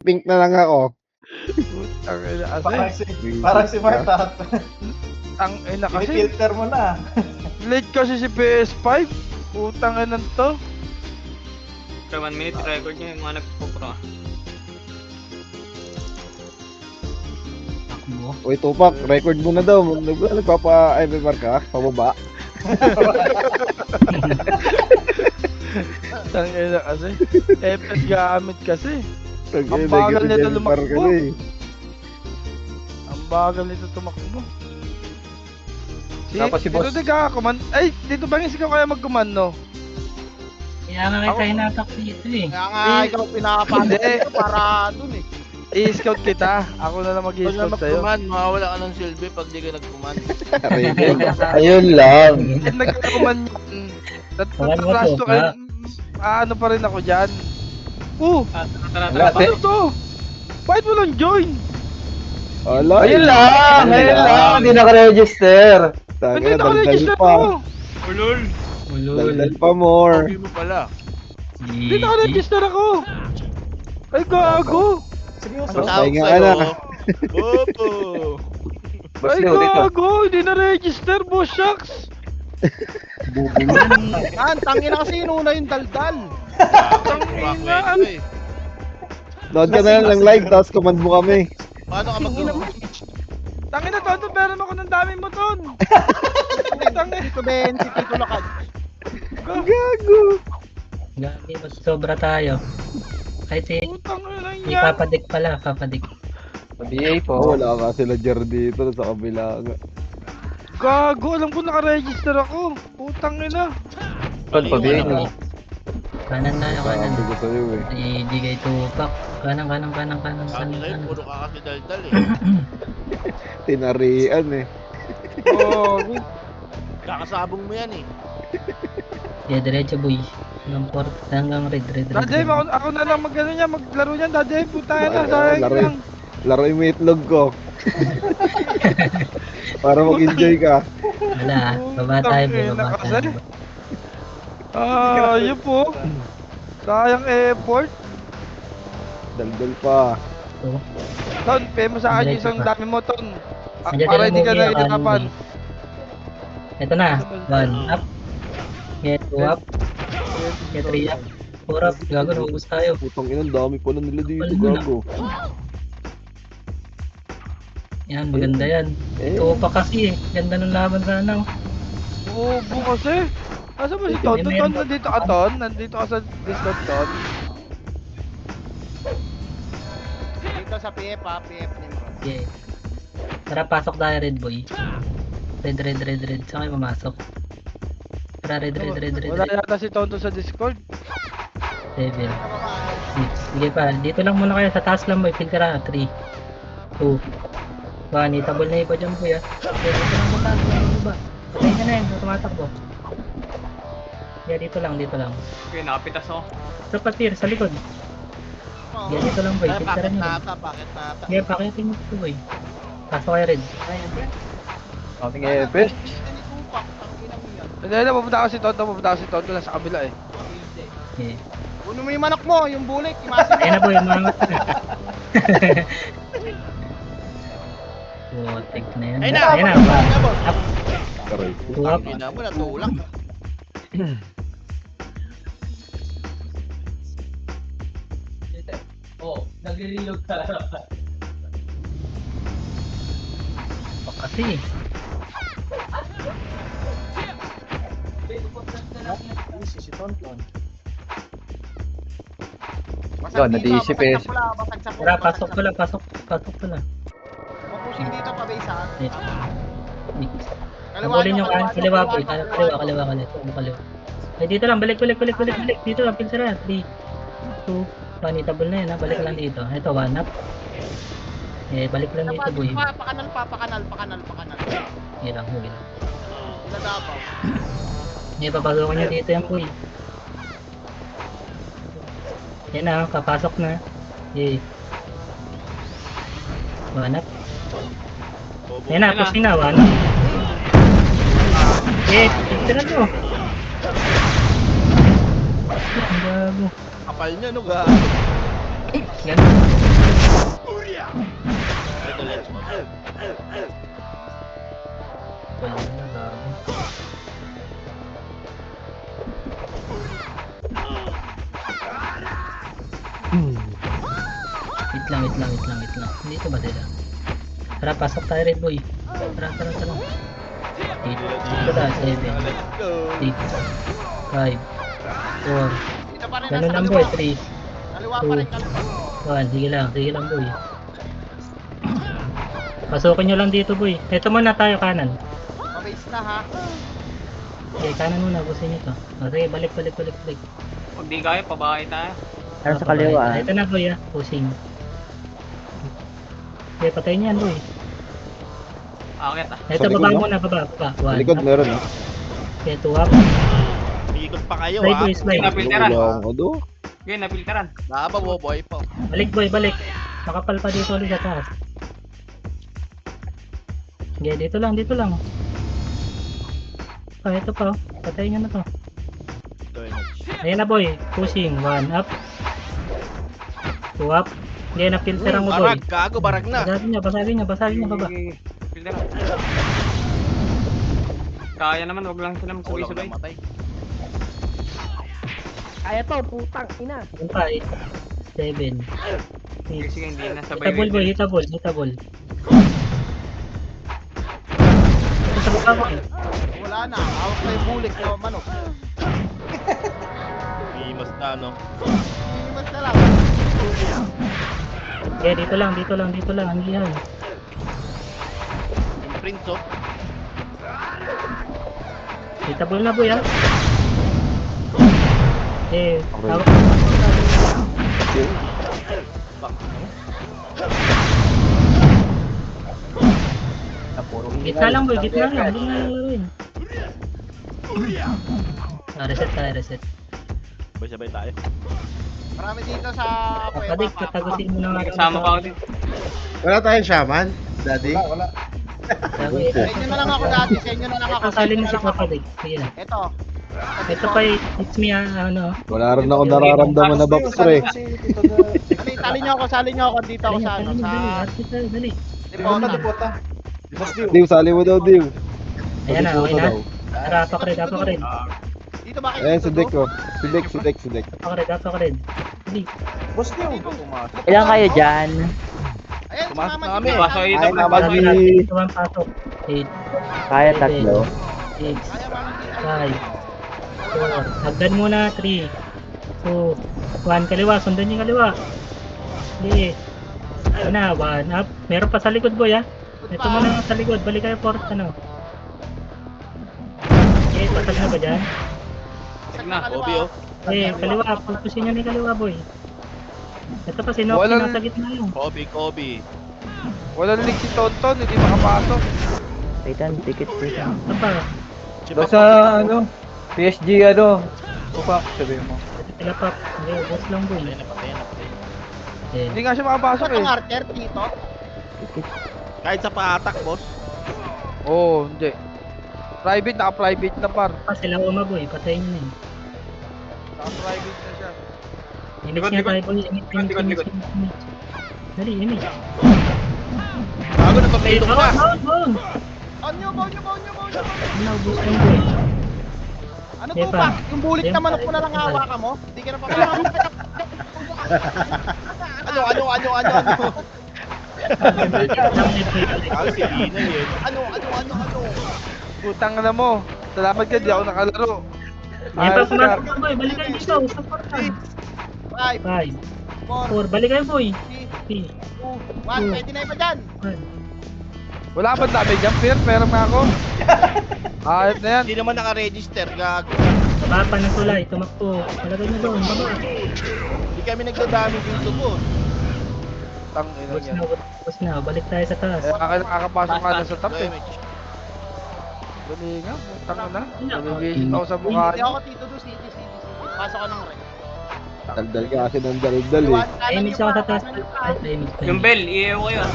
Pink na lang ako. Putang ina Parang kasi. parang si Marta. Ang ina kasi. Pinifilter mo na. Late kasi si PS5. Putang ina to. Sa 1 minute, record niya yung mga nagpo-pro. Takbo. Uy, Tupac, record mo na daw. Nagpapa-MMR ka? Pababa? Tang ina kasi. Epet gamit kasi. Ang bagal nito lumakbo. Ka na eh. Ang bagal nito tumakbo. Tapos si boss. Dito nagkakakomand. Ay, dito ba nga ikaw kaya magkomando? Kaya nga Ako- kayo natak dito eh. Kaya nga ikaw pinapapagod para dun eh. I-scout kita. Ako na lang Pag na mag-i-scout sa'yo. mag-command, mawawala ka ng silbi pag di ka nag-command. Ayun lang. Pag nagka-command yan, Wala mo natatrash to, to kayo. Ano pa rin ako dyan. Wala, Ano to? Bakit mo lang join? Ala, Ayun lang. Ayun lang. Hindi naka-register. Hindi Tanga, naka-register daldal pa. ko. Ulol! Daldal pa more. Sabi mo pala. Hindi naka-register ako. Ay, gago. Seryoso. Ano? Tawag Pahinga ka sa'yo. na. Bobo. Boss Ay, Leo, dito. gago. Hindi na-register, boss shucks. Yan, tangin na kasi inuna yung daldal. Tangina, Load ka na lang ng live, tapos command mo kami. Paano ka mag-command? Tangina, Tonto, pero ako ng dami mo, Ton. Tangina. Dito Ben, si Tito Lakad. Gago. Gabi, mas sobra tayo. Kahit si Putang ina yan. Papadik pala, Papadik. BA Oh, po. wala ka sila Jer dito sa kabila. Gago, alam ko naka-register ako. Putang ina. Tol, pa BA na. Kanan na, kanan. Sabi ko sa'yo eh. Ibigay tupak. Kanan. Sabi ngayon, puro ka kasi daldal eh. Tinarian eh. Oh, Kakasabong mo yan eh. Yeah, diretso boy. Hanggang red. Daddy, ako na lang mag-ano niya, maglaro niyan, Daddy. Puta na, Ay, sayang laro lang. Laruin mo yung itlog ko. Para mag-enjoy ka. Wala, baba tayo boy, Putang ina baba kasi. tayo. Yun po. Sayang effort. Daldal pa. So, Ton, pay mo sa akin yung Diretso isang pa. dami mo, Ton. Nandiyan Para na hindi ka movie, na hirapan. ito na. 1 up. Get 2 up. Get 3 up. 4 up. Gago, naubos tayo. Putang ina, ang dami pala nila dito, Wala na. gago. Yan, maganda yan. Eh, Ito pa kasi eh. Ganda ng laban sana. Bobo kasi. Asa ba si Hindi, Ton? meron Ton, pa. nandito ka, Ton? Nandito ka sa Discord, Ton? Dito sa PF ha, PF Nimrod. Okay. Tara, pasok tayo, Red Boy. Red. Saan kayo mamasok? Tara, red. Wala yata si Tonto sa Discord. 7, 6. Sige pa, dito lang muna kayo. Sa taas lang boy. Filter na. 3, 2, 1. Itabol na iba dyan boy ah. Okay, dito lang sa taas. Ano ba? Patay ka na yan. Tumatakbo. Yeah, dito lang. Okay, nakapitas ako. Sa patir, sa likod. Yeah, dito lang boy. Ay, Filter bakit nyo. nata, bakit nata? Yeah, pakitin mo ito boy. Pasok kayo red. Ating EPS. Tupak, tangin ang yan. Hindi, pupunta ka si Tonto. Nasa kabila eh. Okay. Kunin mo yung manok mo, yung bulik, imasin mo. Ayun na boy, mangat na. Putik na yan. Ayun na, Ayun na. Up. Aray. Two up. Tangin na mo, natulak. Oh, nagre-reload ka. Kasi. Si Tonton. Basag Yun, dito, nadiisip basag eh. sa pula, basag sa pula. Tara, basag pasok sa pala, pula. pasok pala. Mapushing dito pa ba isa? Yes. Mix. Kaliwa Nabulin nyo, yung kanan, kaliwa po. kaliwa nyo. Kaliwa. Ay, dito lang, balik. Dito lang, pilsa na. 3, 2, 1. Itabol na yan ha, balik lang dito. Ito, 1 up. Eh, balik lang dito boy. Pakanal. Hindi lang. Iladabaw. Eh, papasukan nyo dito yan boy. Yan na, kapasok na. Yay. 1 up. Yan na, pushing na, 1 up. Eh, picture na to. Ang gago. Kapal nyo, no ga? Ganun. lang. Dito ba sila? Tara, pasok tayo rin, boy. Tara. 8. Dito tayo, 7. 6. 5. 4. Dito pa rin Ganun nasa lang, kaliwa. boy. 3. Kaliwa pa rin, kaliwa. 1. Sige lang, boy. Pasukin nyo lang dito, boy. Ito muna tayo, kanan. Mabase na ha. Okay, kanan muna, busin nyo to. Okay, balik. Pag di kaya, pabahay tayo. Ano sa kaliwa? Ito na, boy, pusing. Okay, patayin yan, boy. Akit ah. Ito, Sa likod, baba no? muna, baba. Sa 1. likod meron ah. Okay, 2 up. Ikot pa kayo Slide, boy, slide. Napilteran. Wala ko do. Okay, napilteran. Nababoboy pa. Balik, boy, balik. Nakapal pa dito ulit sa taas. Okay, dito lang. Ah, ito pa, oh. Patayin nyo na to. Ayan na, boy. Pushing. 1 up. 2 up. Hindi, napilteran mo, boy. Gago, barag na. Basagin niya, baba. Pilteran. Kaya naman, wag lang sila magsabay-sabay. Matay. Kaya to, putang ina. Yun pa, 8. 7. Sige, hindi na sabay. Hitabol, boy. Hitabol. Ito sa baba, boy. Wala na. Out na yung bulik na manok. Imas na, no? Imas na lang. Okay, dito lang. Hindi yan. Imprint oh. Hitabol na, boy, ha. Eh, tawag. Gitna lang, boy. Gitna lang laruin. Reset. Sabay-sabay tayo. Marami dito sa Papadik, tatagusin mo na nga. Kasama pa ako din. Wala tayong shaman, daddy. Wala. Sabi, Sa inyo na lang ako dati. Sa inyo na lang ako. kasali na si Papadik. Sige na. Ito. Ito pa, it's me, ano. Wala rin ako nararamdaman na box pre. Sali nyo ako. Dito ako sa ano. Dali. Dipota. Boss Dio. Div, sali mo daw, Div. Ayan na, okay na. daw. Tara, apakred. Dito ba kayo? Ayan, si Dek ko. Si Dek. Apakred. Dali. Boss Dio. Ilan kayo dyan? Ayan, Tumaas sumama na dito. kami. Pasok ito, Ay, pre. naman Pasok ni- ito. Ito ang pasok. 8, Kaya tatlo. 6, Kaya mami dito. 5, 4. Hagdan muna, 3, 2, 1. Kaliwa, sundan yung kaliwa. Hindi. Ano na, 1 up. Meron pa sa likod, boy, ha. Ito muna sa likod. Balik kayo, port, ano. Okay, pasag na ba dyan? Sige na. Obi, oh. Eh, kaliwa. Pupusin nyo ni kaliwa, boy. Ito pa, sinok. Walang- Nasa gitna yun. Kobe. Walang link si Tonton, hindi makapasok. Titan, ticket. Ito pa. Doon sa ano, PSG Pupak, sabihin mo. Ito sila pa. Hindi, boss lang, boy. Patay na. Eh, Hindi nga siya makapasok Pasok eh. ang archer dito. Kahit sa paatak, boss. Oo, hindi. Private, naka-private na par. pa sila uma, boy. Patayin nyo na yun. Naka-private na siya. Image Likod, niya likod. tayo, boy. Image. Dali, image. Bago na tornado ko na. Down! On nyo. Naubos lang, boy. Ano Di to pa. pa? Yung bulik Di na pa. manok mo na lang hawakan mo? Hindi ka na pa. Ano? Si Ina yun. Ano? Putang na mo. Salamat ka, di ako nakalaro. Yan pa, Ayos pumasok ka. na, boy. Balik kayo dito. Support ka. 5, 5, 4, 4. Balik kayo, boy. 3, 3, 2, 1. Pwede na iba dyan. 1. Wala ba dami dyan? Pero nga ako. Ayos na yan. Hindi naman naka-register, gago. Papa ng tulay. Tumakbo. Palagay nyo doon. Baba. Hindi kami nagdadami dito, boss. Tang ina Boss yan. na, boss na. Balik tayo sa taas. Eh, nakakapasok nga na sa top eh. Damage. Dali nga, putang na. Nag-visit ako sa mukha Hindi niyo. ako tito do. City. Pasok ka ng red. Daldal ka kasi ng daldal eh. Ay, image ako sa taas. Ay, image pa. Yung bell, i-ew ko yun.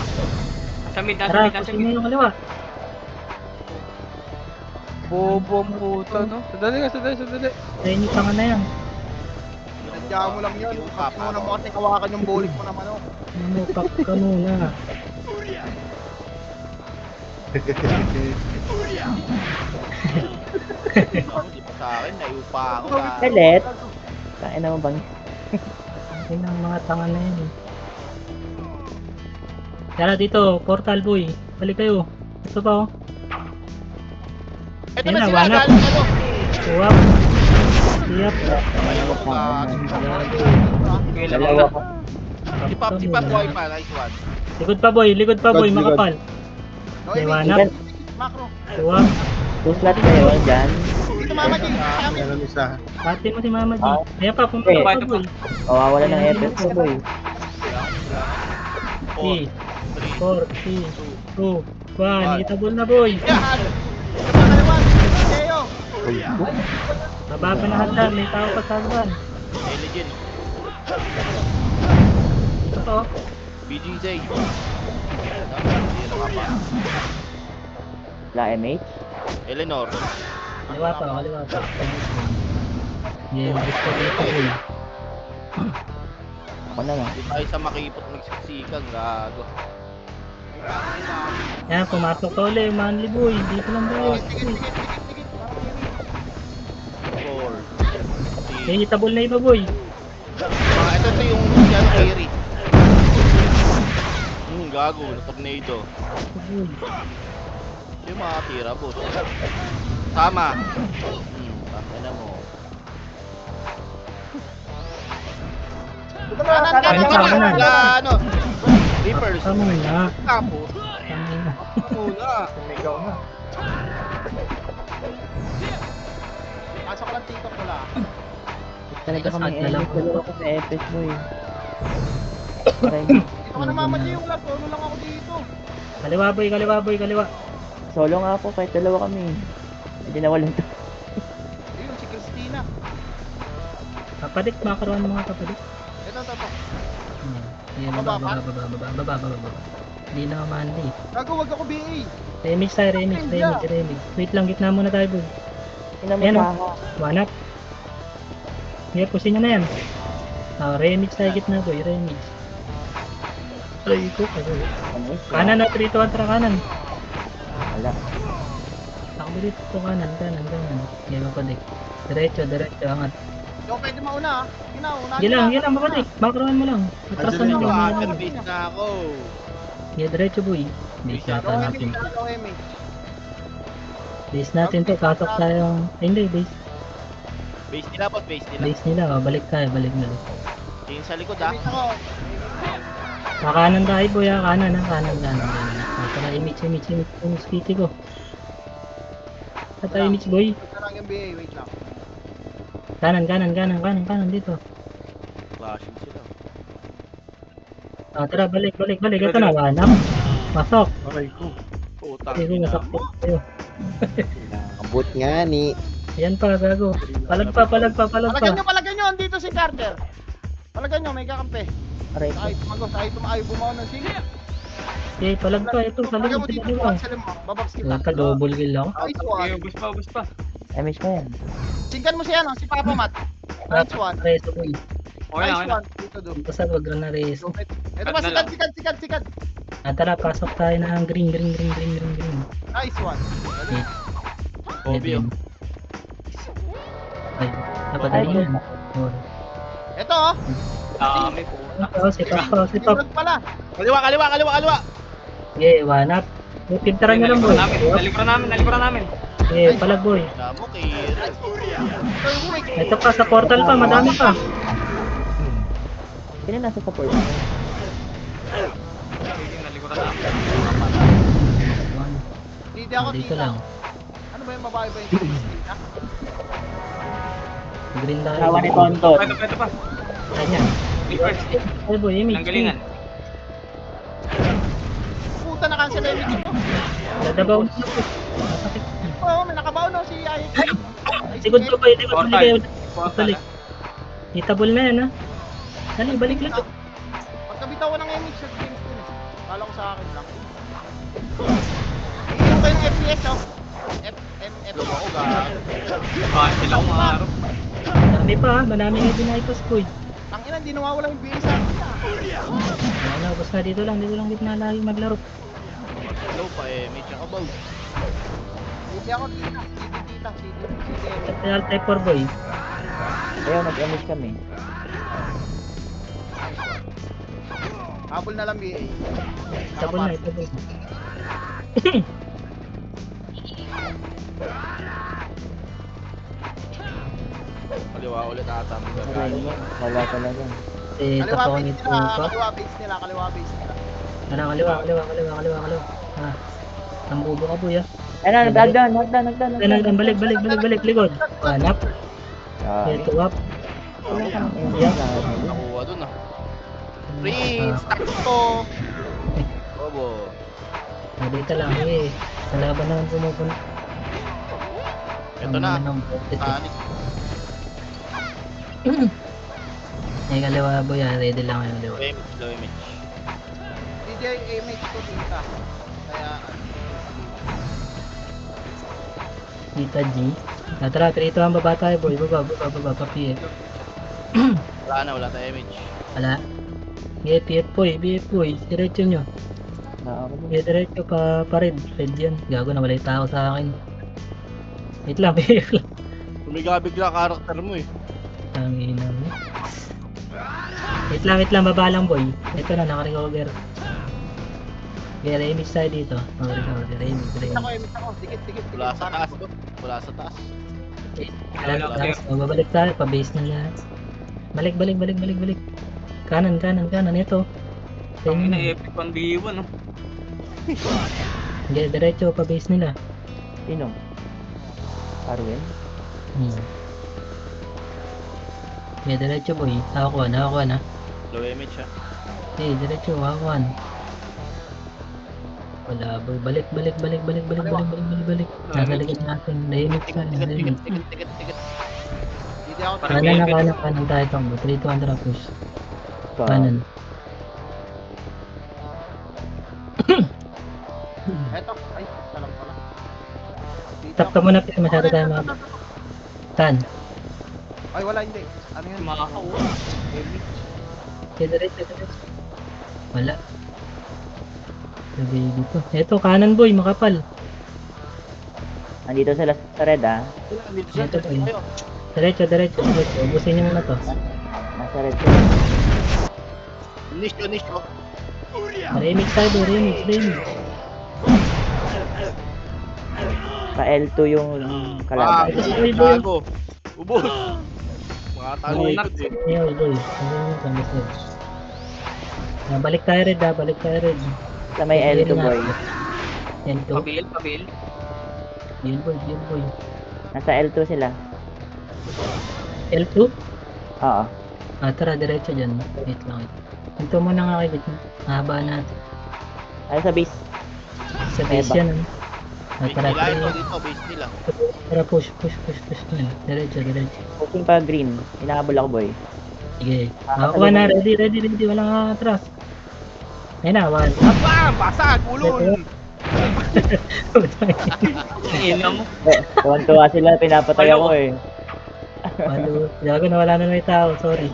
Sa mid, Tara, pusin nyo yung kaliwa. Bobo ang puta, no? Sandali. Tayo nyo tanga na yan. Sinadya mo lang yun. Pati mo na mo kasi hawakan yung bulik mo naman. Oh. Mamupak ka muna. Hindi pa sa akin, naiupa ako. Pelet. Kain naman bang? Yun ang mga tanga na yan. Tara dito, portal boy. Balik kayo. Ito pa oh. Ito Yan na na, sila, wala. galing ano. Uwap. Siyap. Ayaw ko ka. Dalawa ka. Si Pap, buhay pa. Nice one. Likod pa boy, Likod. makapal. Okay, Iwanap. Macro. Uwap. Puslat kayo dyan. Dito Mama G. Kami. Meron isa. Pati mo si Mama G. Ah. Ayan pa, pumunta pa boy. Mawawala ng FF mo boy. 3, 4, 3, 2, 1. Itabol na boy. Yan! Kaliwan. Teo. Mababa na hagdan, may tao pa sa hagdan. Legend. Ito to. BGJ. Hindi na ka pa. La MH. Eleanor. Kaliwa pa. Yeah, gusto dito boy. Ako na nga. Hindi tayo sa makipot magsiksikan. Gago. Yan, pumasok ka ulit, manly boy. Dito lang boy. Four. May itabol na iba boy. Ito yung yan, Airy. Gago. Tornado. Boy. Yung mga tira, boss. Tama. Tama na mo. Kanan. Ano? Reapers. Tama na. Tapos. Tama na. Muna. Ikaw na. Pasok lang TikTok ko lang. Talaga kami Sad na lang. dalawa ko sa FF mo eh. Dito ka na Mama G. Wala. Solo lang ako dito. Kaliwa boy. Solo nga ako kahit dalawa kami. Hindi na walang Ayun, si Christina. Kapadik, makaroon mga kapadik. Ito. Yan, baba. Hindi na manly. Gago, wag ako BA. Remix. Wait lang, gitna muna tayo boy. Ayan, pinamasaha. One up. Ngayon, pusin nyo na yan. Remix tayo gitna boy, remix. Ay, ko. Kanan na, 3 to 1, tara kanan. Wala. Takbo dito po kanan. Ngayon, mapadik. Diretso, angat. Yo, pwede mauna. Una. Gilang, mapadik. Makaroon mo lang. Atrasan nyo. Service na ako. Ngayon, diretso boy. Base yata natin. Base natin to, pasok tayo. Ay, hindi, base. Base nila po, base nila. Base nila, balik tayo, balik. Tingin sa likod ah. Kanan tayo boy, kanan. Tara, image, kitty ko. Tayo image boy. Ito lang yung BA, wait lang. Kanan dito. Flashing sila. Tara, balik. Ito na, wanap. Pasok. Aray ko. Putang Sige, ina masakit mo. tayo. Abot nga ni. Yan pa, gago. Palag pa. Palagyan nyo, andito si Carter. Palagyan nyo, may kakampi. Aray ko. Ayaw bumaw ng sige. Okay, palag pa. Ito, sa Palagyan mo likod, dito, cancel mo. Babaks kita. Double kill ako. Nice one. Bus pa. MH mo yan. Singgan mo si ano, si Papa Mat. Nice one. Reso boy. Okay Nice na. one. Dito do. Ito sa wag na reso. Ito pa, sikat. Tara, pasok tayo na ang green. Nice one. Obvio. Ay, napadali yan. Ito oh. Dami po. Ito, si Pop. Sinunod pala. Kaliwa. Okay, one up. Pintaran nyo lang boy. Nalikuran namin. Okay, palag boy. Alam mo, Kira. Ito pa, sa portal pa, madami pa. Sino nasa support? Nalikuran namin. Hindi ako Dito tita. lang. Ano ba yung babae ba yung Green tayo. Kawan ni Tonton. Ito pa. Ayan. Reapers. Ay boy, image. Nanggalingan. puta na cancel yung ito? Dadabaw na po. Masakit. Oo, may nakabaw na si Ayek. Sigod ko kayo, likod Portal. kayo. Portal. Balik. Itabol na yan ha. Dali, balik lang. Pagkabitaw ko ng image sa games ko. Kala ko sa akin lang. Iyon kayo ng FPS oh. FMF ako ga. Sila umarap. Dami pa ha, madami nga dinaipas ko eh. Tangina, hindi nawawala yung BA sa akin ah. Wala, basta dito lang gitna lagi maglaro. Low pa eh, may tsaka bow. Hindi ako tita. CD. Real type 4 boy. Ayaw, nag-MH kami. Habol na lang BA. Itabol na, itabol. Kaliwa ulit ata. Aray mo. Wala talaga. Eh, Kaliwa tapos base nito nila, pa. kaliwa base nila, kaliwa base nila. Ano, kaliwa. Ah. Nambubo ka po ya. Ano, nagdan. Balik, likod. Hanap. Sorry. Ito up. Nakuha dun ah. Prince, takto. Bobo. Dito lang eh. Sa laban naman pumupunta. Ito na. Sonic. Ay, kaliwa boy, ready lang yung kaliwa. Low image. DJ image ko dito. Kaya, Tita G. Tara, 3-2 ang baba tayo boy. Baba, papi eh. Wala tayong image. Wala. BF boy. Diretso nyo. Diretso pa red. Red yan. Gago na, wala yung tao sa akin. Wait lang, BF lang. Bigla karakter mo eh. Tangina mo. Wait lang, baba lang boy. Ito na, naka-recover. Okay, remix tayo dito. Naka-recover, remix. image ako, dikit. Wala sa taas ko. Wala sa taas. Babalik tayo, pa-base na lahat. Balik. Kanan, ito. Ang ina epic 1v1 no. Hindi, diretso, pa-base nila. Sino? Arwen? Okay, diretso boy. Nakakuha na. Low image ah. Okay, diretso, nakakuha. Wala boy, balik. Nasa likod natin, remix na, remix. Tikit. Hindi ako Kanan tayo itong 3-2 push. Kanan. Eto, ay, salam pala. Tap ka muna, Pia, masyado tayo mga... Tan. Ay, wala, hindi. Ano yun? Makakawa. Okay, diretso. Wala. Sabi dito. Eto, kanan boy, makapal. Andito sila sa red ah. Ito boy. Diretso. Ubusin niyo muna to. Nasa red sila. Niche oh. Remix tayo boy, remix. Sa L2 yung kalaban. Gago. Ubos. Mga talikod eh. Ayo boy. Balik tayo red. Sa may L2 boy. L2. Pabil. Yun boy. Nasa L2 sila. L2? Oo. Tara, diretso dyan. Wait lang. Ito muna nga kayo. Mahaba natin. Ay sa base. Sa base yan. Base Tara, nila ito dito, base nila. Tara, push. Diretso. Pushing pa green. Hinahabol ako boy. Sige. Kuha na, ready. Walang atras. Ayun na, one. Bam! Basag! Ulol! Ina mo. Tuwan-tuwa sila. Pinapatay ako eh. Malo. Gago, nawala na may tao. Sorry.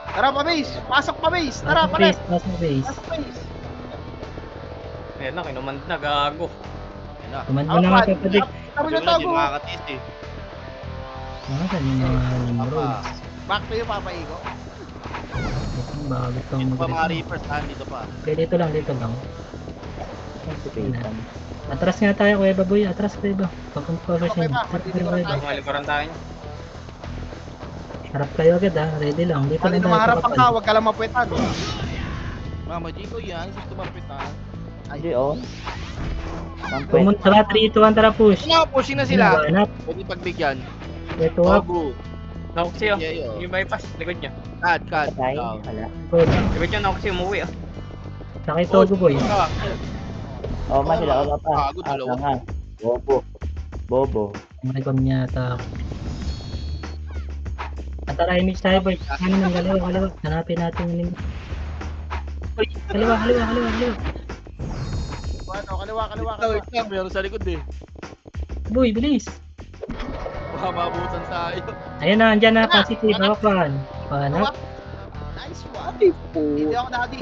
Tara, pa-base! Pasok pa-base! Tara, palit! Pasok base. Pasok base! Ayan na, kinuman na, gago. Ayun na. Kuman mo na nga papadik. Tara, Kasi na wala, di tago! makakatis eh. Saan yung mga numero? Apa. Back to you, Papa Igo. Baka gusto Dito kong pa mga mag-record. reapers ha, dito pa. Okay, dito lang. Anticipation. Atras nga tayo, Kuya Baboy. Atras, Kuya Ba. Papunta ko sa Okay siya. ba? Dito lang tayo. Malikuran tayo. Harap kayo agad ha. Ready lang. Dito Pali lang na tayo maharap kapal. ka, huwag ka lang mapwetan. Mama Chico yan, gusto mapitan. Hindi oh. Mampwet. Pumunta ka, 3, 2, 1, tara push. Ano, pushing na sila. Hanap. Pwede pagbigyan. Ito up. Bago. Nakuksi oh. Yeah, yo. Yung bypass, likod niya. Cut. Patay. Down. Wala. Good. Likod niya, nakuksi umuwi ah. Sakay Togo boy. Ah, Oma sila. Oma pa. Gago, dalawa. nga. Bobo. Maricom niya ata ako. Tara, image tayo boy. Ano nang kaliwa. Hanapin natin yung image. Uy, kaliwa. Kaliwa. Wait lang, meron sa likod eh. Boy, bilis. Baka maabutan tayo. Ayun na, andyan na. Positive. Hawakan. Hanap. Nice one. Hindi ako daddy.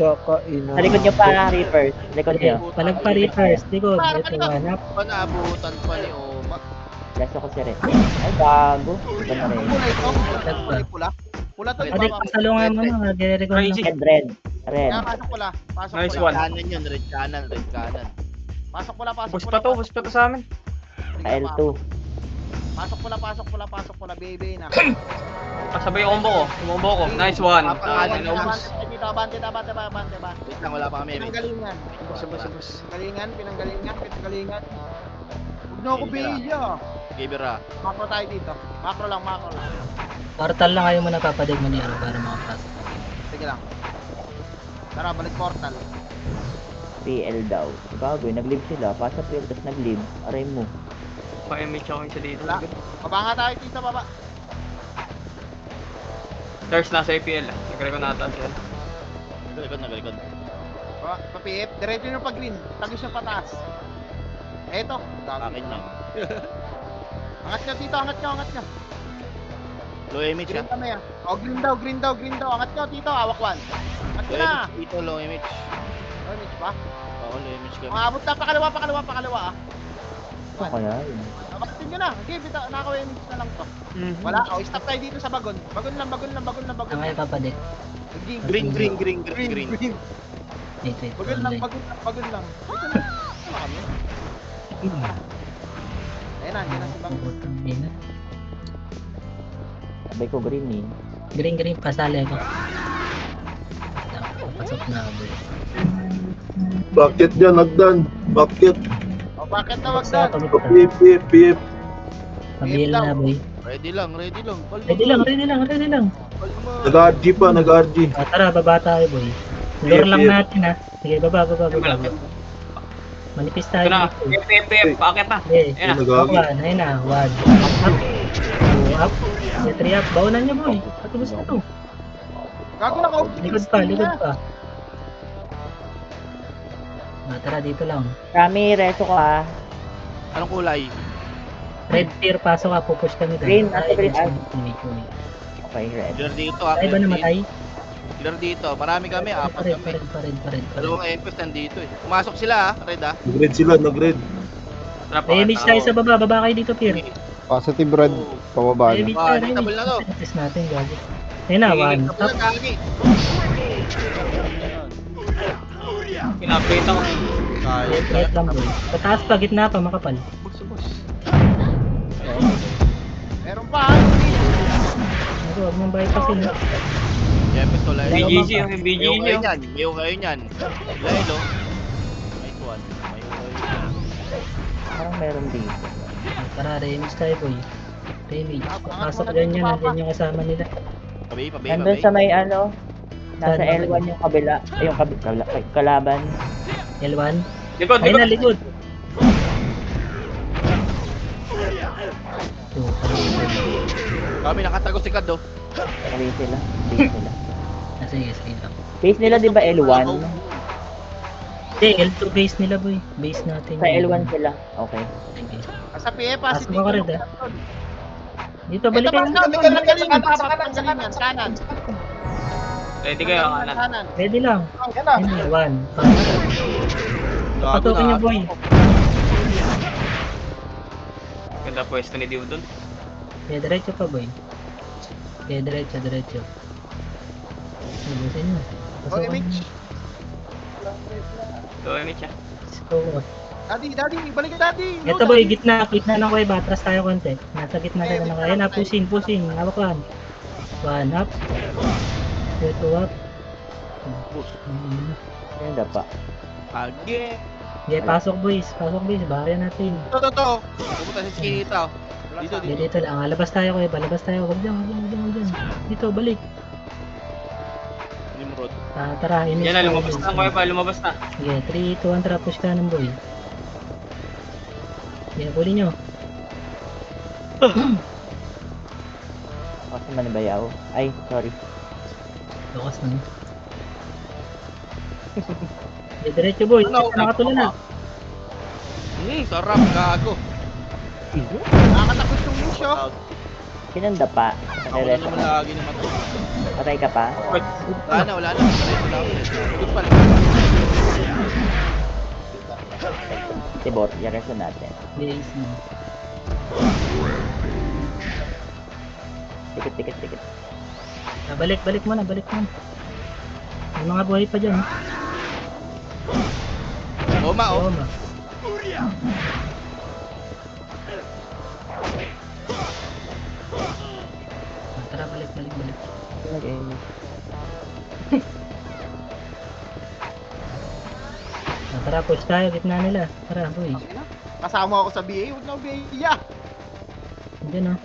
Sa likod nyo pa, Reapers. Likod nyo. Palag pa reapers. Likod. Ito, hanap. Pa naabutan pa ni Oma. Last ako si Red. Ay, bago. Iba na rin. Kulay ito. Kulay pula. Pula to, Adik, ibaba mo. pasalungan mo na. Nagre-record Crazy. na. Red. Kaya pasok pula. Pasok Nice pula. one. Kanan yun, red kanan, red kanan. Pasok pula, pasok Bus pula. pa to sa amin. L2. Pasok pula, baby na. Kasabay yung combo ko. Combo ko. Nice one. Abante, Naubos. dito, abante. Wait lang, wala pa kami. Pinanggalingan. Bus. Pinanggalingan. Huwag na ako biya. Gibera. Macro tayo dito. Macro lang. Portal lang kayo muna papadig mo niya para makapasok. Sige lang. Tara, balik portal. PL daw. Gago, nag-live sila. Pasa PL, tapos nag-live. Aray mo. Pa-image ako isa dito. Wala. Baba nga tayo dito, baba. Thirst nasa APL. Nagre ko nata siya. Nagalikod. Baba, pa-PF. Diretso nyo pag-green. Tagos nyo pataas. Eto. Akin lang. Angat nyo dito, angat nyo. Low image Green ah. kami ah. O, green daw. Angat nyo dito, awak one. Angat nyo Low na. image dito, low image. Oh, image ba? Oo, low image kami. Umabot na, pakaliwa ah. Ano kaya yun? Abatin nyo na. Okay, nakawa image na lang to. Mhm. Wala, o, stop tayo dito sa bagon. Bagon lang. Ang kayo papadig. Green. Wait. Bagon lang. Dito na. Ano kami? Ayun na, andyan na si Bang. Sabay ko green eh. Green, pasali ako. Pasok na ako. Bakit dyan, Nagdan? Bakit? O, bakit na wag Sa na? pagod ka. PF. Mabil na boy. Ready lang. Ready lang. Nag-RG pa, nag-RG. Tara, baba tayo boy. Lure lang natin ha. Sige, baba. Manipis tayo Ito na. dito. PF. Bakit na? Okay. Ayan na. Nag-RG. Ayun na. 1. Up. 2 up. 3 up. Baunan niyo boy. Patubos na to. Gago na ka. Likod pa. Tara, dito lang. Rami, reso ka. Anong kulay? Red tier, pasok ka. Pupush kami doon. Green, nasa green. Wait. Okay, red. Clear dito ah. Ay ba namatay? Clear dito. Marami kami, apat kami. Pa rin. Dalawang FS nandito eh. Pumasok sila ah, red ah. Nag-red sila, nag-red. May image tayo sa baba. Baba kayo dito, Pier. Positive red. Pababa May na. image Ah, tayo. table na to. Test natin, gago. Ayun na, 1 up. Pinapita ko. Right lang, boy. Pataas pa, gitna pa, makapal. Meron pa. Huwag mong bypassin. FS wala yun. BGG yung BGG Mayo kayo yung. nyan. Lilo. Nice one. Mayo kayo nyan. Parang meron dito. Tara, remix tayo, boy. Remix. Pasok ganyan, nandiyan yung kasama nila. Pabay. Nandun sa may ano, nasa Saan? L1 yung kabila. Ay, yung kalaban. L1. Likod. Ayun na, likod. Two, Kami nakatago si Kado. Kali sila. Base nila. sige lang. Base nila di ba L1? Hindi, L2 base nila, boy. Base natin. Sa L1 sila. Okay. Sige. Sa PF pa, si Pasok ako rin, Dito, Ito, balik kayo. kanan. Ready kayo kanan. Ready lang. Yan Ayun na, 1. Patukin niyo, boy. Ganda pwesto ni Dio dun. Diretso pa, boy. Diretso. Nabusin nyo. Okay, Mitch. So, image siya. So, Daddy, balik ka, Daddy. ito, boy, gitna ng kuweba. Atras tayo konti. Nasa gitna tayo ng kuweba. Ayun na, pushing. Hawak lang. 1 up. 2 up. Ayun na pa. Age. Okay, pasok, boys. Bahayan natin. Ito. Pumunta si Skinita. Dito. Dito lang. Labas tayo, kuweba. Huwag dyan. Dito, balik. Nimrod. Tara, image. Yan na, tayo, lumabas boys. na ko pa. Lumabas na. Sige, 3, 2, 1, tara, push ka ng boy. Sige, puli nyo. Kasi manibayaw. Ay, sorry. Lakas na. Sige, diretso boy. Nakatula na. Sarap, gago. Nakakatakot yung Mitch, oh. Sinanda pa. Ako na naman lagi ni Matay. Patay ka pa? Wala na. Good pa. Tibor, yareso natin. Base na. Tikit. Balik mo na. May mga buhay pa dyan. Oma, oh. Oo, ma. Tara, balik. Nag-aimage. Tara, push tayo, gitna nila. Tara, boy. Kasama ako sa BA, huwag na BA. Diyan oh.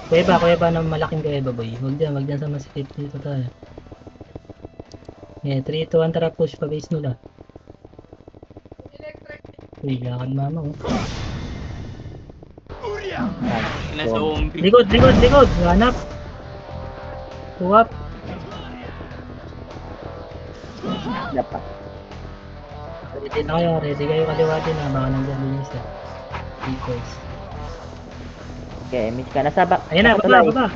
Kuweba na malaking kuweba, boy. Huwag dyan sa masikip dito tayo. Yeah, 3, 2, 1, tara, push pa base nila. Uy, lakad mama oh. Ina zombie. Likod! Hanap! Huwap! Dapat. Ready kayo kaliwa din ha, baka nandiyan din isa. Decoys. Okay, image ka. Nasa back. Ayan na, nasa tulay. baba!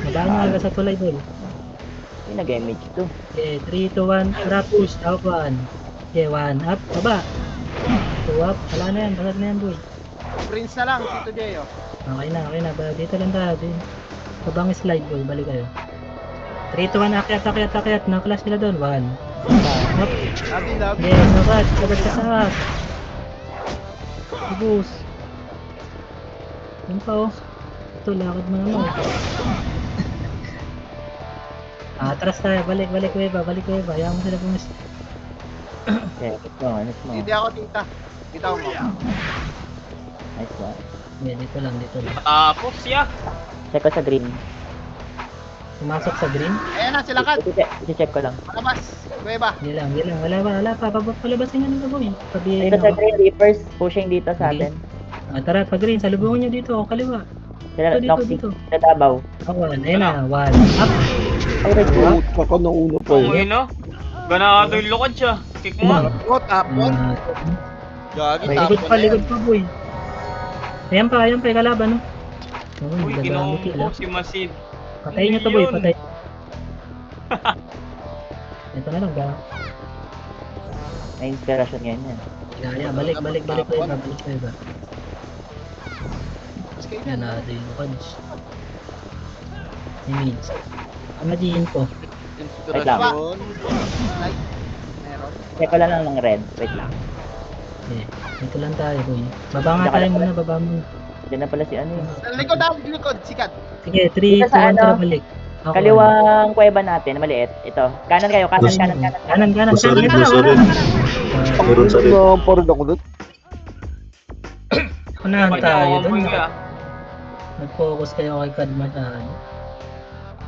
Baba na agad sa tulay doon. Yung nag-image to. Okay, 3, 2, 1, tara, push, up, 1. Okay, 1, up, baba. 2 up, wala na yan, basag na yan, boy. Prince na lang, Tito Jeyo. Okay na, dito lang tayo, din. Kabang slide, boy, balik kayo. 3, 2, 1, akyat, naklas sila doon, 1. Up, Labi. yes, sabat sa taas. Ubus. Yan pa, oh. Ito, lakad mo naman, oh. Atras tayo, balik, weba, hayaan mo sila pumis. Okay, next mo. Hindi ako, tita. Dito ako. Nice one. Yeah, dito lang. Tapos ya. Check ko sa green. Pumasok sa green. Ayan na, sila kad. I-check ko lang. Palabas. Kuweba. Hindi lang, wala pa, palabasin nga nila, boy. Pabiyahin Dito sa ako. green, Reapers pushing dito sa atin. Tara, pag green, salubungan nyo dito, kaliwa. Sila, Dito. Noxy. Sa Davao. One, ayun na, 1. Up. Ay, right. Ako na uno pa Oh, eh. no? Ganado yung lukad siya. Kick mo. What up, what? Gagi, Likod pa, boy. Ayan pa, kalaban, no? Uy, Gagamit ginawa sila. ko si Masid. Patayin nyo to, boy, patay. Ito na lang, May inspiration ngayon yan. Kaya, balik kayo ba? Yan na, ito yung lokads. Image. Amajihin ko. Wait lang. Like, meron. Check ko lang ng red. Wait lang. Okay, dito lang tayo, boy. Baba nga tayo muna, baba muna. Diyan na pala si ano yun. Likod, sikat. Sige, 3, 2, Dito 1, sa ano? tara balik. Ako, Kaliwang kuweba natin, maliit. Ito. Kanan kayo, kanan. Kanan. Nasa red, nasa red. Meron sa red. Ang parang ako doon. Unahan tayo Pwede doon. ako ya. Nag-focus kayo kay Kad masyado.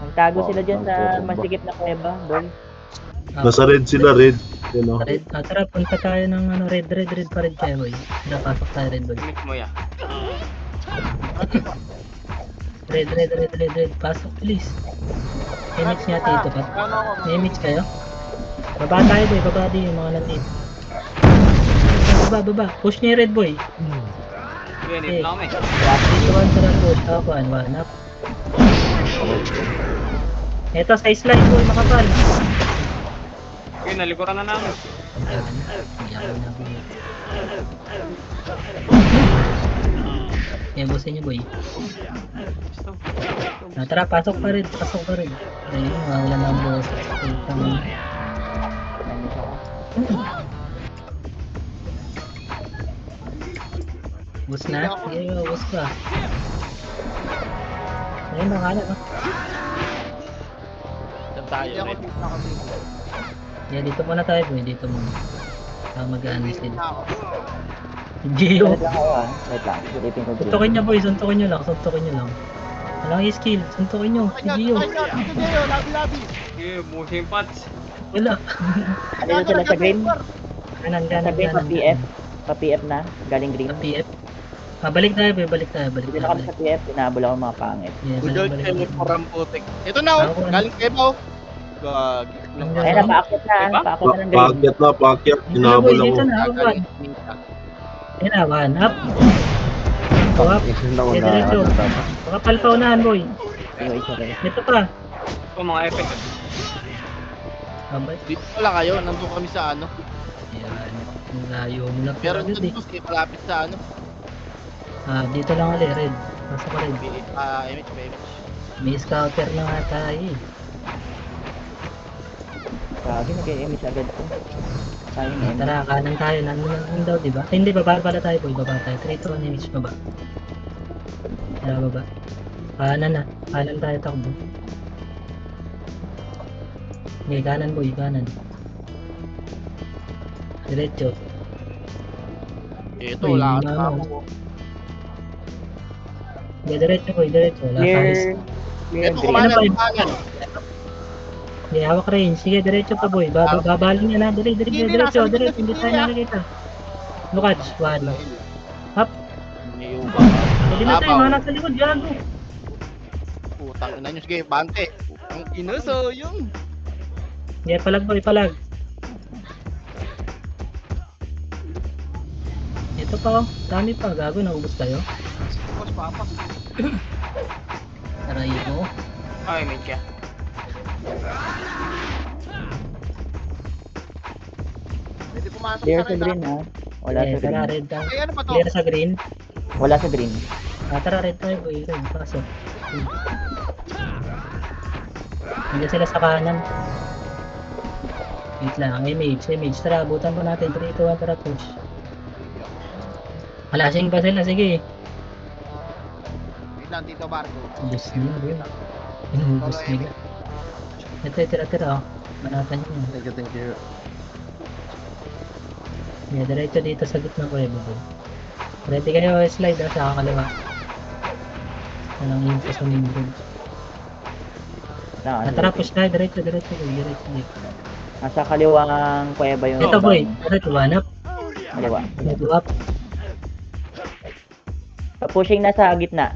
Nagtago sila dyan sa masikip na kuweba, boy. Nasa red sila, red. Yan o. Red, tara, punta tayo ng ano, red pa red kayo, boy. Tara, pasok tayo red, boy. Kick mo ya. Red. Pasok, please. Image niya dito, pa. May image kayo? Baba tayo, boy. Baba din yung mga nandito. Baba. Push niya yung red, boy. Yan, ito lang kami. 3, 2, 1, tara, push. Up, 1, up. Ito, sa slide, boy, makapal. Yun, nalikuran na namin. Yan, busin niyo, boy. Tara, pasok pa rin. Ayun, wala na ang boss. Bus na? Sige, bus pa. Ayun, nakala ka. Saan tayo, red? Yeah, dito muna tayo, boy. Dito muna. Mag-ano sila. Ako. Gio. Wait lang ako ah. Wait lang. Silipin ko green. Suntukin niyo, boy. Suntukin niyo lang. Walang skill. Suntukin niyo. Si Gio. Tito Jeyo, labi. Okay, musing pats. Wala. Ano sila sa green? Kanan. Sa green pa PF. Pa PF na. Galing green. PF. Balik tayo, boy. Balik tayo. Hindi na kami sa PF. Inaabol ako mga pangit. Yeah, Budol balik. kayo parang putik. Ito na, oh. Galing kayo ba, oh. Gagi. Ay, napaakyat na. Diba? Napaakyat na ng green. Paakyat. Dito na, boy. Hinabol ako. Dito na. One. Ayun na, 1 up. 2 up. Isa na Okay, diretso. Makapal pa unahan, boy. Yung isa rin. Ito pa. Ito, mga epic. Abay. Dito pala kayo, nandun kami sa ano. Ayan. Ang layo mo lang. Meron agad, dun eh. boss, kayo malapit sa ano. Dito lang ulit, red. Pasok ka red. Image. May scouter na nga tayo eh. Sabi, nag-image agad ko. Tayo na yun. Tara, kanan tayo. Nandun daw, diba? Ay, hindi, baba pala tayo, boy. Baba tayo. 3 to 1 image baba. Tara, baba. Kanan na. Kanan tayo takbo. Okay, kanan, boy. Kanan. Diretso. Ito, Uy, wala ka ano? na ako. Okay, diretso, boy. Diretso. Wala Clear. kang Clear Ito, green. kumanan, Ano ba yun? kumanan. okay, hawak range. Sige, diretso pa, boy. Babaling yan, ha. Diretso, Hindi, diretso. nasa likod Diretso. na Hindi si tayo Kiri, ah. nakikita. Lukad. One. Hop. Niyuba. Pwede na tayo. Mga nasa likod. Gago. Putang ina nyo, sige, bante. Ang ina, so yung... Okay, palag, boy. Palag. Ito pa, oh. Dami pa. Gago. Naubos tayo. Boss, papa. Tara, mo. Ay, may siya. Pwede pumasok Clear sa sa red, green ha. Wala Okay, sa tara, green. red tayo. Ay, ano ba to? Clear sa green. Wala sa green. Tara, red tayo, boy. Red. Pasok. Hindi sila sa kanan. Wait lang. Image. Tara, abutan po natin. 3, 2, 1, tara, push. Malasing pa sila. Sige. Wait lang, Tito Barco. Ubus nila, boy. Inubos nila. Ito, tira. Oh. Manatan nyo. Thank you. Yeah, diretso dito sa gitna ko, boy. Ready kayo, slide ha, sa kakaliwa. Walang info sa main road. Tara, push tayo. Diretso, boy. Diretso. Nasa kaliwang kuweba yung... Ito, boy. Diretso, one up. Kaliwa. Ito, up. Pushing na sa gitna.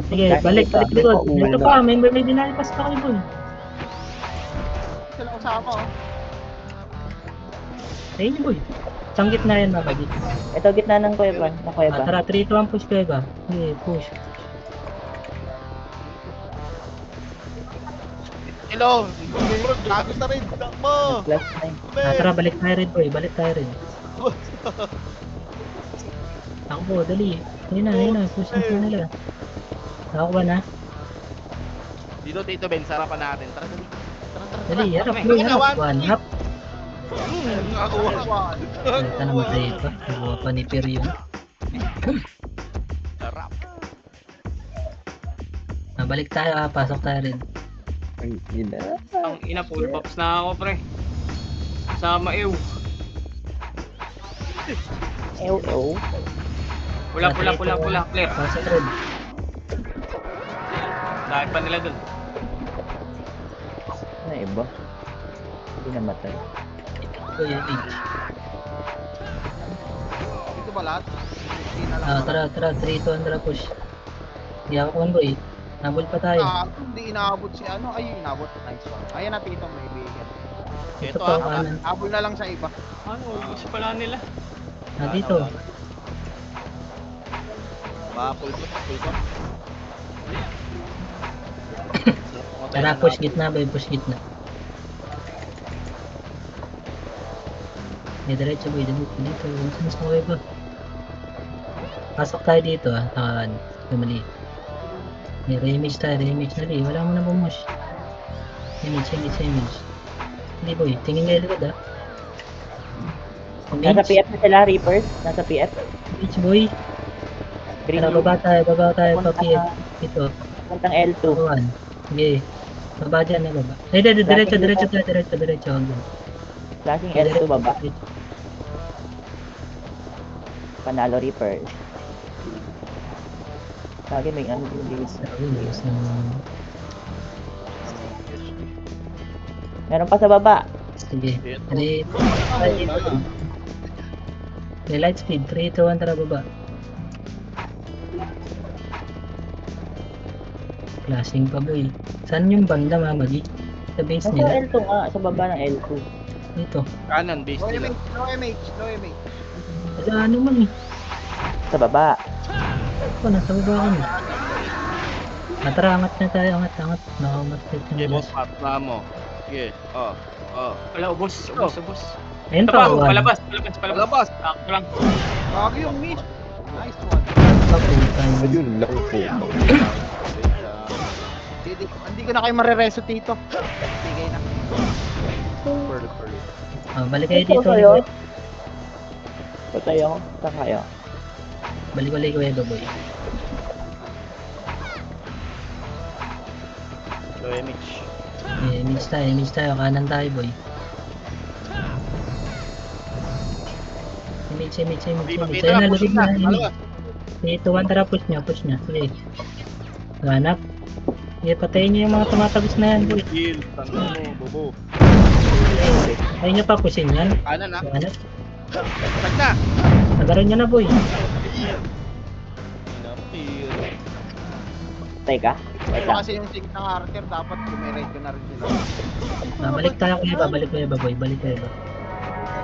Sige, balik likod. Ito pa, may dinalipas pa kayo, boy. Sila kasama, oh. Ayun yun, boy. Saan gitna yan, mabagi? Ito gitna ng kuweba. Na kuweba. Tara, 3 to 1 push kayo ba? Sige, push. Hello! Lagos na rin! Takbo! Plus 9. Tara, balik tayo rin, boy. Balik tayo rin. Takbo, dali. Ayun na. Push na sila nila. Nakakuha na. Dito, Tito Ben, sarapan natin. Tara, dali. Dali, harap, boy. Harap. One up. Nakakuha. Ito namatay ito. Nakuha pa ni Perion. Sarap. Balik tayo, pasok tayo rin. Ang ina. Ang ina, full pops na ako, pre. Sama ew. Ew. Pula, clear. Pasok rin. Dahil pa nila dun. Ano iba? Hindi namatay. Ito yung age. Dito ba lahat? Hindi na lang. Tara, 3 to 1, tara, push. Hindi ako kung boy. Nabol pa tayo. Hindi inaabot si ano. Ay, inaabot. Nice one. Ayan na, Tito, may bigyan. Ito Ito pa, ah. kanan. Abol na lang sa iba. Ano, ubus pala nila. Dito. Ba, full pot. Tara, push gitna, boy. Push gitna. Diretso, boy. Dito. Mas okay ba? Pasok tayo dito, ah. Mali. May re-image tayo. Dali. Wala mo na bumush. Image. Hindi, boy. Tingin kayo likod, ah. Nasa PF na sila, Reapers. Nasa PF. Image, boy. Green Tara, room. baba tayo. Pa-PF. Ito. Puntang L2. 1. Sige. Baba dyan, baba. Ay, diretso. Flashing L2 baba. Panalo Reapers. Lagi may ano din. Meron pa sa baba. Sige. Ito. 3. May light speed. 3 to 1, tara baba. Flashing pa, boy. Saan yung banda, mamagi? Sa base Nasa nila? L2 nga. Sa baba ng L2. Dito. Kanan, base Low nila. MH. Sa ano man eh? Sa baba. Nasa baba kami. Tara, angat na tayo. Angat. Nakamatrip Sige, ng boss, last. patla mo. Sige, Wala, ubus. Ayun Ito pa, pa, 1. palabas. Palabas. Takbo lang. Bago yung miss. Nice one. Pa, full time. Ayun lang po. Dito Hindi ko na kayo marireso dito. Bigay na. Balik kayo dito. Sa'yo? Patay ako. Saan kayo? Balik-balik ko Baboy. Low image. Image tayo. Kanan tayo, boy. Image. Ayun na, lubig na. Image. Sige, 2-1, tara, push nyo. Sige. Ganap. Sige, patayin nyo yung mga tumatagos na yan, boy. Heal. Tanong mo, bobo. Ayun nyo pa, pushin yan. Kanan ha. Ganap. Tag na. Nagaran nyo na, boy. Napir. Patay ka? Wait Ito lang. kasi yung sig ng Archer, dapat kumiredo na rin sila. Balik tayo, kuya. Balik kayo, boy. Balik kayo.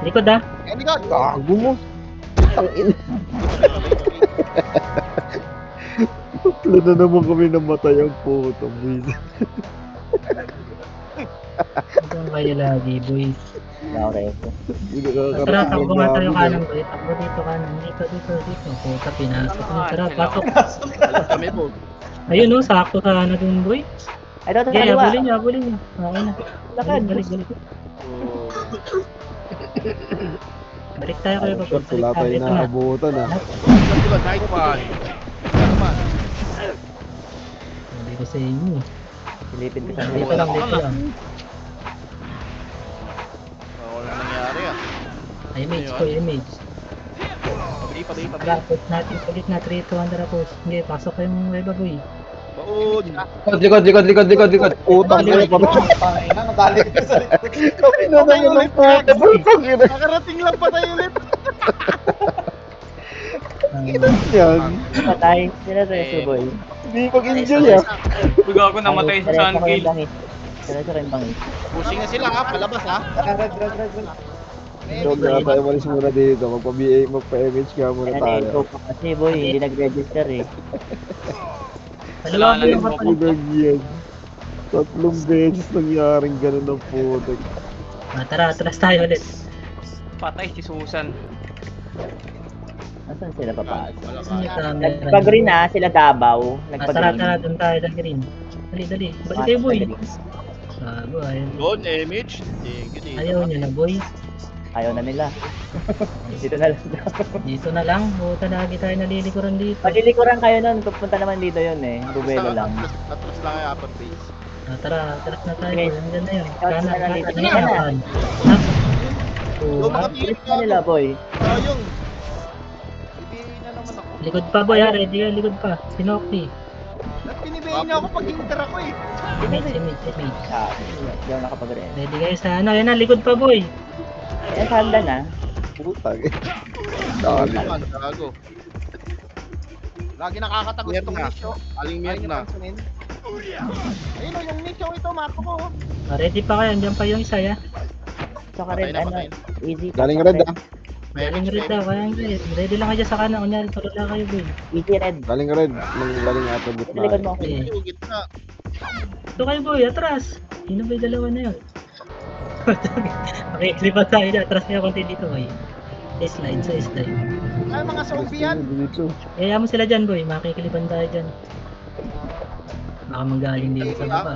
Likod, ah. Eh, likod! Gago mo. Tangin. Wala na naman kami namatay ang putong bis. Ito kayo lagi, boy. Okay. Tara, takbo nga tayo kanan, boy. Takbo dito kanan. Dito. Puta, pinasok nyo. Tara, pasok. Kami po. Ayun, no. Sakto ka na dun, boy. Ay, ito, Okay, kaliwa. habulin nyo. Okay na. Lakad. Balik. Balik tayo kayo, boy. Shot, wala tayo Ito na. naabutan ah. Diba, night one. Ano man? Sabi ko sa inyo. Silipin ko sa Dito lang. Wala nangyari ah. Image. Pabay. Tara, push natin ulit na 3-2 tara, push. Hindi, pasok kayong weba, boy. Baon. Likod. Utang na pa. Pangay na, nadali ka sa likod. Kami na naman ang putang ina. Nakarating lang pa tayo ulit. Yan. Patay. Sila reso, boy. Hindi mag-enjoy ah. Bigo ako namatay sa sun kill. Diretso rin bangis. Pushing na sila ha, palabas ha. Red. So, kaya tayo malis muna dito. Magpa-image nga muna Ano tayo. pa kasi, boy. Hindi nag-register eh. Kaliwa mo yung Wala kapal. Ilang yan. 3 beses nangyaring ganun ng putik. Tara, atras tayo ulit. Patay si Susan. Nasaan sila papasok? Saan yung camera? Nagpag-green na, sila Davao. Tara, Nagpag-green. doon tayo sa green. Dali. Balik kayo, boy. Bago, ayaw. Doon, image. Thank you. Ayaw nyo na, boy. Ayaw na nila. Dito na lang. Dito na lang. Buta lagi tayo nalilikuran dito. Palilikuran kayo nun. Pupunta naman dito yun eh. Bubelo lang. Atras lang yung upper base. Tara, atras na tayo. Okay. Nandiyan na yun. Shots Kanan, na lang dito. kanan. Kanan. Kanan. Yung mga Up. pilit Bilis na nila, boy. Ayong. Ibigay na naman ako. Likod pa, boy. Ready ka, likod pa. Sinokti. At pinibayin niya ako pag hinter ako eh. Image. Ah, hindi ako nakapag-green. Ready kayo sa ano. Yan na, likod pa, boy. Ayan, sanda na. Putang eh. Dami. Naman, gago. Lagi nakakatagos Mir itong na. nicho. Aling Ayaw mir niyo na. pansinin. Ayun o, yung nicho ito, marko ko. Ready pa kayo. Andiyan pa yung isa, ya. So, Patay red, na, ano, patay. easy. Galing red ah. Galing red daw. Kaya red. Ready lang kayo sa kanan. Kunyari, tulad lang kayo, boy. Easy red. Galing red. Galing ata Sa likod mo gitna. ako. Eh, Gitna. ito kayo, boy. Atras. Sino ba yung dalawa na yun? Okay, lipat tayo dyan. Atras niya konti dito, boy. Slide. Ay, mga zombie yan. Dito. Kaya mo sila dyan, boy. Makikiliban tayo dyan. Baka manggaling dito sa baba.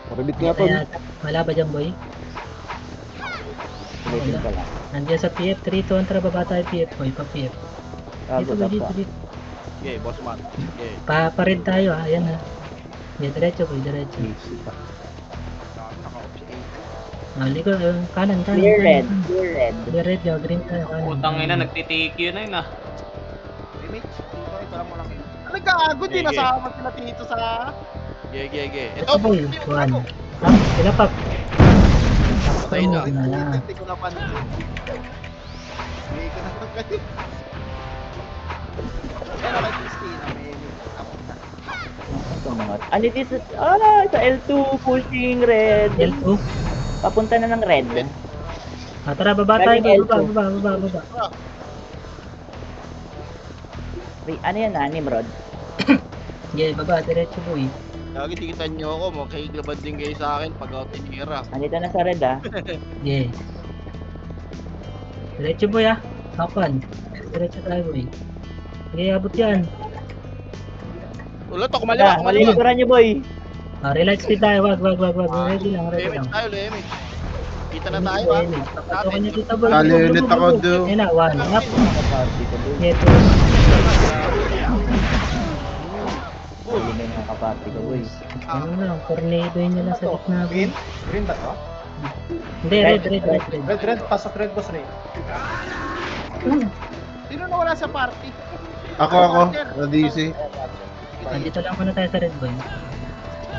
Rabit nga to. Wala ba dyan, boy? Silipin ko lang. Nandiyan sa PF. 3-2 tara, baba tayo PF, boy. Pa-PF. Dito, Gago, boy. tapa. Dito. Okay, boss man. Okay. Pa-red tayo, ha. Ayan, ha. Diretso, boy. Diretso. Likod. Kanan. Clear red. Clear red. Clear red, yo. Green tayo. Kanan. Putang ina, nagtitikyo na yun ah. Image. Ito lang mo lang yun. Nagkaago din, Sige. nasama sila dito sa... Okay. Ito, boy. 1. Tap. Sila, pap. Patay na. Hindi ko napansin. Hindi ko napansin. Pero kay Christina, may napunta. Ito mga... Ano dito? Sa L2 pushing red. L2. Papunta na ng red. Tara, baba tayo. Galing Baba. Wait, ano yan na? Nimrod? Yeah, baba. Diretso, boy. Lagi tikitan nyo ako, makikiglabad din kayo sa akin pag ako tinira. Andito na sa red ah. Yeah. Diretso, boy, ah. Kapan. Diretso tayo, boy. Okay, abot yan. Ulot ako, maliwa, Wala, malilikuran niyo, boy. Relax speed tayo, wag. Ready lang. Damage tayo, damage. Kita na tayo, Damage, ah. damage. Papasukin niyo dito, boy. Tali ulit ako, do. Ayun na, one up. Nakaparty ko doon. Yeah, Huli na yung mga kaparty ko, boy. ano lang, tornado yun nyo lang sa gitna. Green? Green ba to? Hindi, red. Red, pasok red boss red. Sino nawala sa party? Ako, sa DC. Nandito lang muna tayo sa red boy.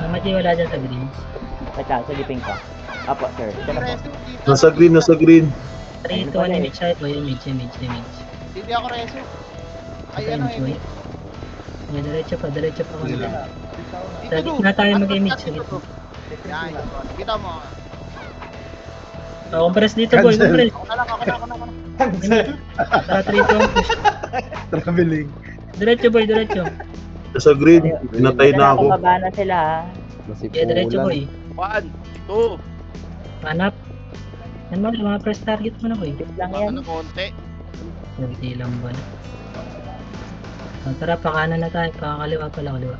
Namaji wala dyan sa green. Sa giping ka. Apo, sir. Ito na po. Reso, dito. Nasa green. 3 to 1 image side boy, image. Hindi ako reso. Ay, ano, Image boy. Yan, diretso pa Dito, konti. Sa do. gitna tayo Ano mag-image. ba Sa dito, gitna. do? Yan, kita mo. Compress dito boy, compress. Ako na. Tara 3 to 1 push. Traveling. Diretso boy, diretso. Sa green. Pinatay na ako. Baba na sila, ha. Yeah, diretso boy. 1, 2. Hanap. Yan mo, mga press target mo na boy. Tip lang yan. Ano, konti. Kunti lang ba na. Tara, pakanan na tayo. Pakakaliwa pala, kaliwa.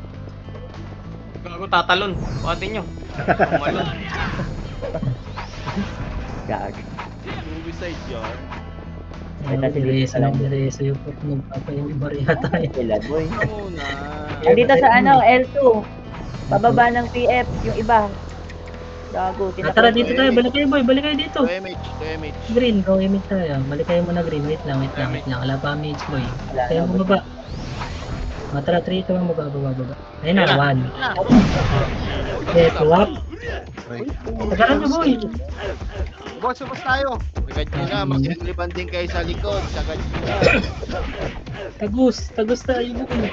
Gago tatalon. Pati nyo. Umalon. Gag. Movie side yun. Ito si Dito lang. Direso yung pag nagpapayamibarya tayo. Sila, boy. Ito muna. Nandito sa L2. Pababa ng PF, yung iba. Gago, Tara dito tayo, balik kayo boy, balik kayo dito. Damage. Green, go image tayo. Balik kayo muna green, wait lang. Wala pa ang image boy. Kaya bumaba. Tara, 3 to 1, baba. Ayun na, 1. Okay, 2 up. Tagalan nyo boy. Boss tayo. Sagad nyo na, magliliban din kayo sa likod. Sagad nyo na. Tagus tayo boy.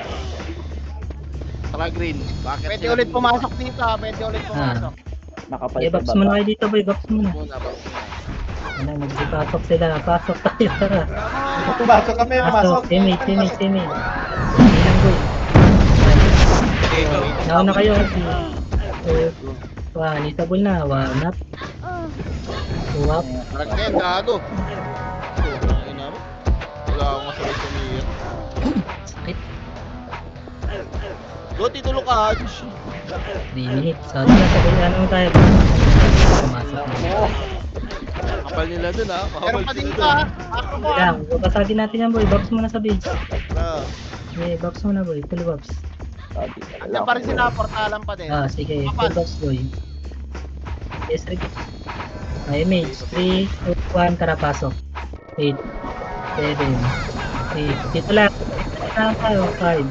Tara green. Bakit Pwede sila ulit pumasok dito, ha. Pwede ulit pumasok. Nakapal Okay, sa box muna baba. kayo dito boy, box muna. muna ba? Ano, magsipasok sila. Pasok tayo, tara. Pumasok kami, Pasok, teammate. Hindi lang boy. Okay, go. Nauna kayo, si... Nitable na, 1 up. 2 up. Parang kayo, gago. Ayun na ba? Wala akong masakit sa niya. Sakit. Go, Tito Lucas. 3 minutes. So, sabay ano tayo. Pumasok na. Kapal nila dun, ha? Meron Kapal pa din sila ka, dun. ha. Ako ko, ha. Lang, babasagin natin yan boy. Box muna sa base. Tara. Okay, box muna boy. Full box. Andiyan pa rin sila, portalan pa din. Sige. Full box boy. Yes, Rick. Image. 3, 2, 1. Tara, pasok. 8, 7, 8. Dito lang. Dito tayo.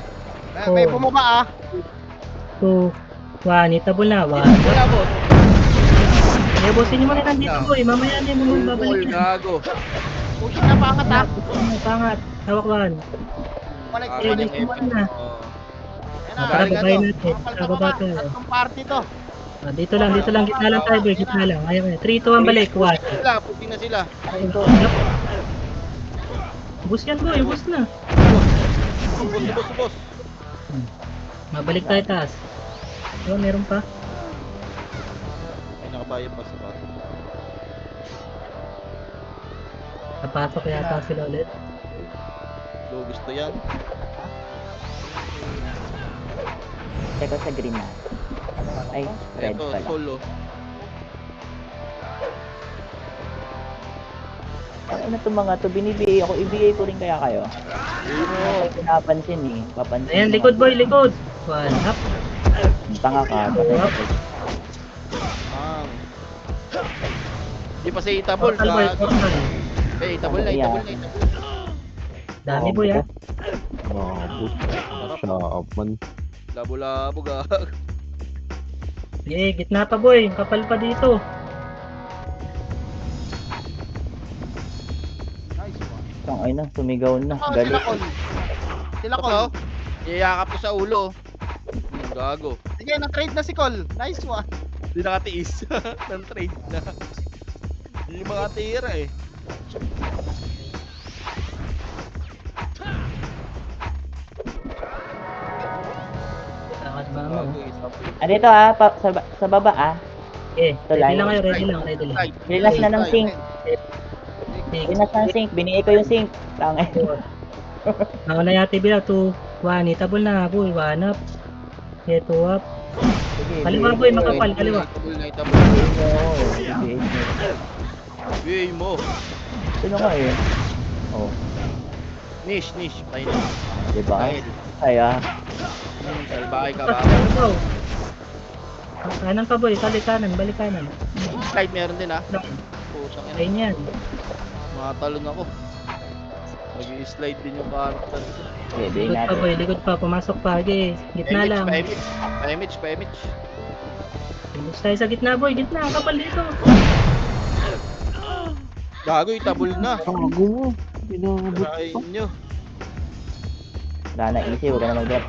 5, May bumaba, ha. 2, 1. Nitable na. 1. Wala, boss. Eh, bossin nyo muna nandito boy. Mamaya na mo Ball, babalik na. gago. Pushing na pangat, ha. Pangat. Hawak 1. Balik, Ah, balik. okay. na. Oh. Yan na. Tara, Galing babayin ano? natin. Tara, baba tayo. Tatlong party to. Dito lang. Gitna lang tayo boy. Gitna lang. Ayaw na. 3, 2, 1. Balik. 1. Sila, puting na sila. Bus yan boy. Bus na. Boss. Mabalik tayo taas. Oh, meron pa. Ay, nakabayad pa sa bato. Napasok yata sila ulit. Go, gusto yan. Teka sa green na. Ay, red Eto, pala. solo. Ano itong mga to? Binibigay ako. Ibigay ko rin kaya kayo. Hindi mo pinapansin eh. Papansin. Ayan, mo. likod boy. Likod. 1 up. Tanga ka. Patay ka. Di pa sa itabol. Portal boy. Portal. Itabol na. Dami boy ah. Shop man. Labo-labo, gag. Eh, gitna pa boy. Kapal pa dito. Nice one. Tang ay na, sumigaw na. Oh, Galit. sila Col. Sila Ako, Col. iyayakap ko sa ulo. Gago. Sige, na-trade na si Col. Nice one. Di nakatiis. Nang trade na. Hindi mga tira eh. Lakad ba mo? Andito sa baba Eh, ready Tulay. lang kayo. Ready lang. Rilas na ng sink. Six. Rilas ng sink. Binigay ko yung sink. Tang ay. Nauna yata bila 2, 1. Nitable na boy. 1 up. Okay, tuwap. Sige, Kaliwa boy, makapal, kaliwa. BA mo. Sino nga eh? Oh, Niche. Tayo na. diba? Dahil. Ay Salbahay ka ba? Kaliwa. Kanan ka boy, balik kanan. Slide meron din ah. Putang ina. Ayun yan. Matalon ako. Nag-i-slide din yung character ko. Sige, bigay Likod pa natin. boy, likod pa, pumasok pa, okay. Gitna lang. Pa-image. Imbus tayo sa gitna boy, gitna, kapal dito. Gago, itabol na. Gago mo. Pinabot Kain pa. nyo. Wala na, easy, huwag ka na mag-drop.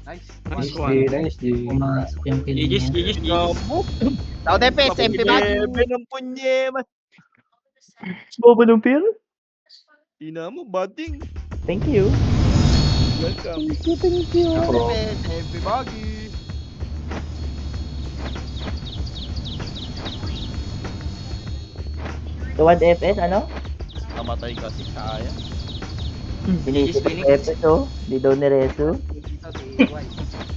Nice. Nice G, one. nice G. Pumasok yung kill GG's, niya. GG's, GG's. Gago. Tao Depes, MP bag. ng punyema. Bobo ng pill? Ina mo, bading. Thank you. Welcome. Depes, MP bagi. Tuwad FS, ano? Namatay kasi, sayang. Binisip Phoenix. FS, oh. Di daw ni Resu. Dito si White.